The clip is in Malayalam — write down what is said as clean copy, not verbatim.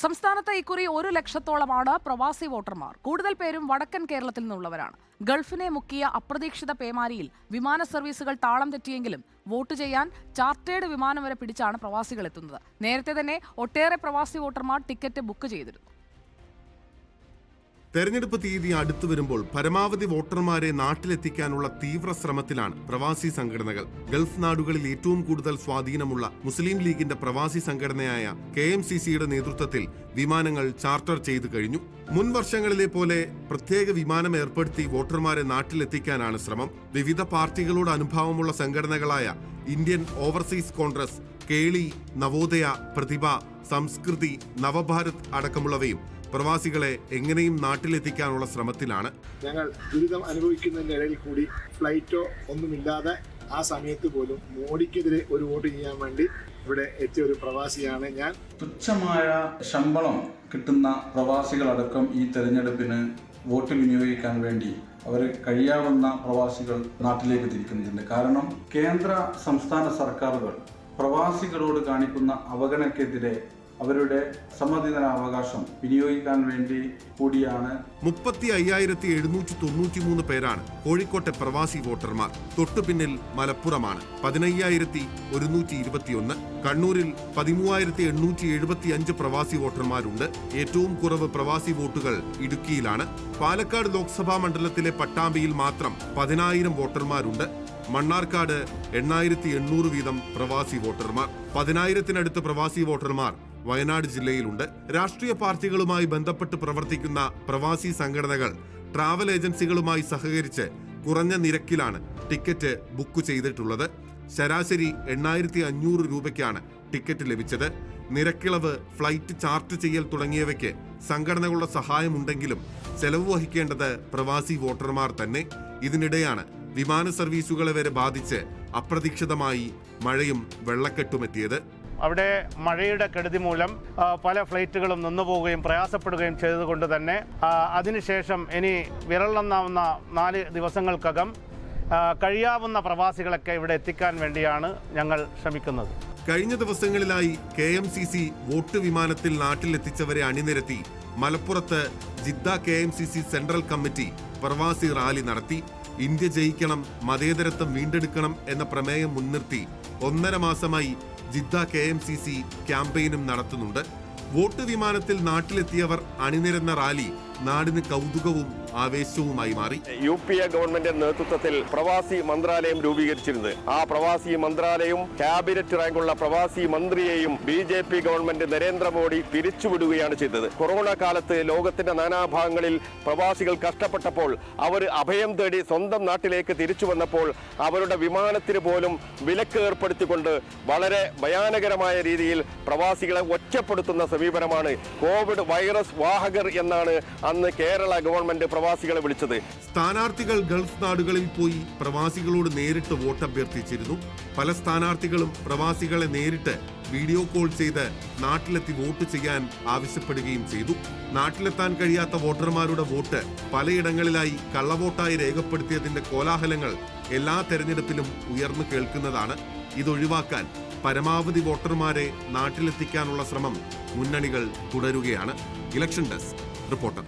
സംസ്ഥാനത്ത് ഇക്കുറി 1 ലക്ഷത്തോളമാണ് പ്രവാസി വോട്ടർമാർ. കൂടുതൽ പേരും വടക്കൻ കേരളത്തിൽ നിന്നുള്ളവരാണ്. ഗൾഫിനെ മുക്കിയ അപ്രതീക്ഷിത പേമാരിയിൽ വിമാന സർവീസുകൾ താളം തെറ്റിയെങ്കിലും വോട്ട് ചെയ്യാൻ ചാർട്ടേഡ് വിമാനം വരെ പിടിച്ചാണ് പ്രവാസികൾ എത്തുന്നത്. നേരത്തെ തന്നെ ഒട്ടേറെ പ്രവാസി വോട്ടർമാർ ടിക്കറ്റ് ബുക്ക് ചെയ്തിരുന്നു. തെരഞ്ഞെടുപ്പ് തീയതി അടുത്തു വരുമ്പോൾ പരമാവധി വോട്ടർമാരെ നാട്ടിലെത്തിക്കാനുള്ള തീവ്ര ശ്രമത്തിലാണ് പ്രവാസി സംഘടനകൾ. ഗൾഫ് നാടുകളിൽ ഏറ്റവും കൂടുതൽ സ്വാധീനമുള്ള മുസ്ലിം ലീഗിന്റെ പ്രവാസി സംഘടനയായ KMCCയുടെ നേതൃത്വത്തിൽ വിമാനങ്ങൾ ചാർട്ടർ ചെയ്തു കഴിഞ്ഞു. മുൻ വർഷങ്ങളിലെ പോലെ പ്രത്യേക വിമാനം ഏർപ്പെടുത്തി വോട്ടർമാരെ നാട്ടിലെത്തിക്കാനാണ് ശ്രമം. വിവിധ പാർട്ടികളോട് അനുഭാവമുള്ള സംഘടനകളായ ഇന്ത്യൻ ഓവർസീസ് കോൺഗ്രസ്, കേളി, നവോദയ, പ്രതിഭ, സംസ്കൃതി, നവഭാരത് അടക്കമുള്ളവയും പ്രവാസികളെ എങ്ങനെയും നാട്ടിലെത്തിക്കാനുള്ള ശ്രമത്തിലാണ്. ഞങ്ങൾ ദുരിതം അനുഭവിക്കുന്നതിന്റെ ഇടയിൽ കൂടി ഫ്ലൈറ്റോ ഒന്നുമില്ലാതെ ആ സമയത്ത് പോലും മോഡിക്കെതിരെ ഒരു വോട്ട് ചെയ്യാൻ വേണ്ടി ഇവിടെ എത്തിയ ഒരു പ്രവാസിയാണ് ഞാൻ. തുച്ഛമായ ശമ്പളം കിട്ടുന്ന പ്രവാസികളടക്കം ഈ തെരഞ്ഞെടുപ്പിന് വോട്ട് വിനിയോഗിക്കാൻ വേണ്ടി അവർ കഴിയാവുന്ന പ്രവാസികൾ നാട്ടിലേക്ക് തിരിക്കുന്നുണ്ട്. കാരണം കേന്ദ്ര സംസ്ഥാന സർക്കാരുകൾ പ്രവാസികളോട് കാണിക്കുന്ന അവഗണനയ്ക്കെതിരെ അവരുടെ സമ്മതിദാനാവകാശം വിനിയോഗിക്കാൻ വേണ്ടി കൂടിയാണ്. 35,793 പേരാണ് കോഴിക്കോട്ടെ പ്രവാസി വോട്ടർമാർ. തൊട്ടുപിന്നിൽ മലപ്പുറമാണ് 15,121. കണ്ണൂരിൽ 13,875 പ്രവാസി വോട്ടർമാരുണ്ട്. ഏറ്റവും കുറവ് പ്രവാസി വോട്ടുകൾ ഇടുക്കിയിലാണ്. പാലക്കാട് ലോക്സഭാ മണ്ഡലത്തിലെ പട്ടാമ്പിയിൽ മാത്രം 10,000 വോട്ടർമാരുണ്ട്. മണ്ണാർക്കാട് 8,800 വീതം പ്രവാസി വോട്ടർമാർ. 10,000-നടുത്ത് പ്രവാസി വോട്ടർമാർ വയനാട് ജില്ലയിലുണ്ട്. രാഷ്ട്രീയ പാർട്ടികളുമായി ബന്ധപ്പെട്ട് പ്രവർത്തിക്കുന്ന പ്രവാസി സംഘടനകൾ ട്രാവൽ ഏജൻസികളുമായി സഹകരിച്ച് കുറഞ്ഞ നിരക്കിലാണ് ടിക്കറ്റ് ബുക്ക് ചെയ്തിട്ടുള്ളത്. ശരാശരി 8,500 രൂപയ്ക്കാണ് ടിക്കറ്റ് ലഭിച്ചത്. നിരക്കിളവ്, ഫ്ലൈറ്റ് ചാർട്ട് ചെയ്യൽ തുടങ്ങിയവയ്ക്ക് സംഘടനകളുടെ സഹായമുണ്ടെങ്കിലും ചെലവ് വഹിക്കേണ്ടത് പ്രവാസി വോട്ടർമാർ തന്നെ. ഇതിനിടെയാണ് വിമാന സർവീസുകളെ വരെ ബാധിച്ച് അപ്രതീക്ഷിതമായി മഴയും വെള്ളക്കെട്ടുമെത്തിയത്. അവിടെ മഴയുടെ കെടുതി മൂലം പല ഫ്ലൈറ്റുകളും നിന്നുപോവുകയും പ്രയാസപ്പെടുകയും ചെയ്തതുകൊണ്ട് തന്നെ അതിനുശേഷം ഇനി വിരളെണ്ണാവുന്ന 4 ദിവസങ്ങൾക്കകം കഴിയാവുന്ന പ്രവാസികളൊക്കെ ഇവിടെ എത്തിക്കാൻ വേണ്ടിയാണ് ഞങ്ങൾ ശ്രമിക്കുന്നത്. കഴിഞ്ഞ ദിവസങ്ങളിലായി KMCC വോട്ട് വിമാനത്തിൽ നാട്ടിലെത്തിച്ചവരെ അണിനിരത്തി മലപ്പുറത്ത് ജിദ്ദ KMCC സെൻട്രൽ കമ്മിറ്റി പ്രവാസി റാലി നടത്തി. ഇന്ത്യ ജയിക്കണം, മതേതരത്വം വീണ്ടെടുക്കണം എന്ന പ്രമേയം മുൻനിർത്തി 1.5 മാസമായി ജിദ്ദ KMCC ക്യാമ്പയിനും നടത്തുന്നുണ്ട്. വോട്ട് വിമാനത്തിൽ നാട്ടിലെത്തിയവർ അണിനിരന്ന റാലി നാടിന് കൗതുകവും ആവേശവുമായി മാറി. UPA ഗവൺമെന്റ് നേതൃത്വത്തിൽ പ്രവാസി മന്ത്രാലയം രൂപീകരിച്ചിരുന്നത്. ആ പ്രവാസി മന്ത്രാലയം ക്യാബിനറ്റ് റാങ്കുള്ള പ്രവാസി മന്ത്രിയെയും BJP ഗവൺമെന്റ് നരേന്ദ്രമോദി പിരിച്ചുവിടുകയാണ് ചെയ്തത്. കൊറോണ കാലത്ത് ലോകത്തിന്റെ നാനാഭാഗങ്ങളിൽ പ്രവാസികൾ കഷ്ടപ്പെട്ടപ്പോൾ അവർ അഭയം തേടി സ്വന്തം നാട്ടിലേക്ക് തിരിച്ചു വന്നപ്പോൾ അവരുടെ വിമാനത്തിന് പോലും വിലക്ക് ഏർപ്പെടുത്തിക്കൊണ്ട് വളരെ ഭയാനകരമായ രീതിയിൽ പ്രവാസികളെ ഒറ്റപ്പെടുത്തുന്ന സമീപനമാണ്. കോവിഡ് വൈറസ് വാഹകർ എന്നാണ് അന്ന് കേരള ഗവൺമെന്റ് പ്രവാസികളെ വിളിച്ചത്. സ്ഥാനാർത്ഥികൾ ഗൾഫ് നാടുകളിൽ പോയി പ്രവാസികളോട് നേരിട്ട് വോട്ട് അഭ്യർത്ഥിച്ചിരുന്നു. പല സ്ഥാനാർത്ഥികളും പ്രവാസികളെ നേരിട്ട് വീഡിയോ കോൾ ചെയ്ത് നാട്ടിലെത്തി വോട്ട് ചെയ്യാൻ ആവശ്യപ്പെടുകയും ചെയ്തു. നാട്ടിലെത്താൻ കഴിയാത്ത വോട്ടർമാരുടെ വോട്ട് പലയിടങ്ങളിലായി കള്ളവോട്ടായി രേഖപ്പെടുത്തിയതിന്റെ കോലാഹലങ്ങൾ എല്ലാ തെരഞ്ഞെടുപ്പിലും ഉയർന്നു കേൾക്കുന്നതാണ്. ഇതൊഴിവാക്കാൻ പരമാവധി വോട്ടർമാരെ നാട്ടിലെത്തിക്കാനുള്ള ശ്രമം മുന്നണികൾ തുടരുകയാണ്. Election desk reporter.